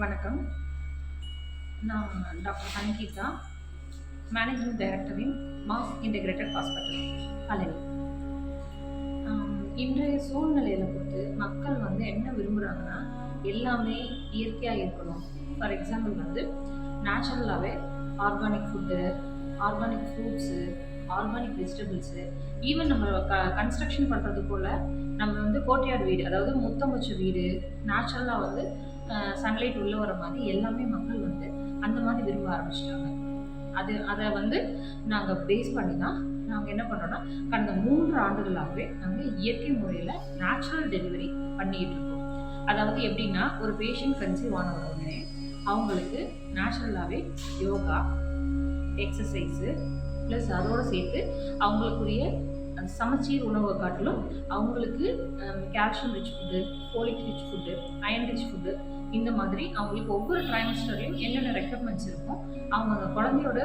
வணக்கம். நான் doctor Sangeetha, managing director in mass integrated hospital, Palani. இன்றைய சூழ்நிலையில பொறுத்து மக்கள் என்ன விரும்புகிறாங்கன்னா, எல்லாமே இயற்கையாக இருக்கணும். ஃபார் எக்ஸாம்பிள் நேச்சுரலாகவே organic food, organic fruits, organic vegetables, even நம்ம கன்ஸ்ட்ரக்ஷன் பண்ணுறது போல் நம்ம கோட்டையார் வீடு, அதாவது முத்தமுச்ச வீடு, நேச்சுரலாக சன்லைட் உள்ளே வர மாதிரி எல்லாமே மக்கள் அந்த மாதிரி விரும்ப ஆரம்பிச்சிட்டாங்க. அதை நாங்கள் பேஸ் பண்ணி தான் நாங்கள் என்ன பண்ணுறோன்னா, கடந்த 3 ஆண்டுகளாகவே நாங்கள் இயற்கை முறையில் நேச்சுரல் டெலிவரி பண்ணிகிட்டு இருக்கோம். அதாவது எப்படின்னா, ஒரு பேஷண்ட் கன்சீவ் ஆன உடனே அவங்களுக்கு நேச்சுரலாகவே யோகா, எக்ஸசைஸு ப்ளஸ் அதோடு சேர்த்து அவங்களுக்குரிய சமச்சீர் உணவை காட்டிலும் அவங்களுக்கு calcium rich food, folic rich food, iron rich food, இந்த மாதிரி அவங்களுக்கு ஒவ்வொரு ட்ரைமஸ்டர்லையும் என்னென்ன ரெக்யர்மெண்ட்ஸ் இருக்கும், அவங்க அந்த குழந்தையோட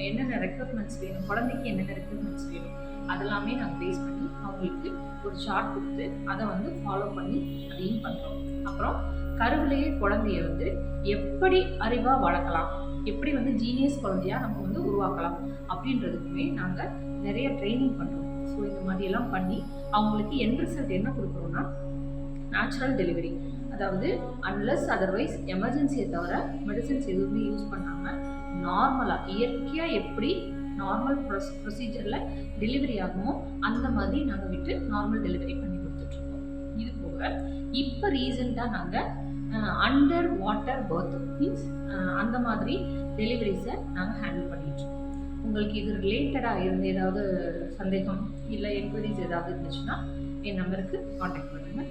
என்னென்ன ரெக்யர்மெண்ட்ஸ் வேணும், குழந்தைக்கு என்னென்ன ரெக்யர்மெண்ட்ஸ் வேணும், அதெல்லாமே நாங்கள் பேஸ் பண்ணி அவங்களுக்கு ஒரு சார்ட் கொடுத்து அதை ஃபாலோ பண்ணி அதையும் பண்ணுறோம். அப்புறம் கருவிலேயே குழந்தைய எப்படி அறிவாக வளர்க்கலாம், எப்படி ஜீனியஸ் குழந்தையாக நம்ம உருவாக்கலாம் அப்படின்றதுக்குமே நாங்கள் நிறைய ட்ரைனிங் பண்ணுறோம். ஸோ இந்த மாதிரியெல்லாம் பண்ணி அவங்களுக்கு என் ரிசல்ட் என்ன கொடுக்குறோன்னா, நேச்சுரல் டெலிவரி. அதாவது அன்லெஸ் அதர்வைஸ் எமர்ஜென்சியை தவிர மெடிசின்ஸ் எதுவுமே யூஸ் பண்ணாமல் நார்மலாக இயற்கையாக எப்படி நார்மல் ப்ரொசீஜரில் டெலிவரி ஆகுமோ அந்த மாதிரி நாங்கள் விட்டு நார்மல் டெலிவரி பண்ணி கொடுத்துட்ருக்கோம். இது போக இப்போ ரீசெண்டாக நாங்கள் அண்டர் வாட்டர் பர்த் மீன்ஸ் அந்த மாதிரி டெலிவரிஸை நாங்கள் ஹேண்டில் பண்ணிகிட்ருக்கோம். உங்களுக்கு இது ரிலேட்டடாக இருந்து ஏதாவது சந்தேகம் இல்லை என்கொயரிஸ் ஏதாவது இருந்துச்சுன்னா என் நம்பருக்கு காண்டாக்ட் பண்ணுங்கள்.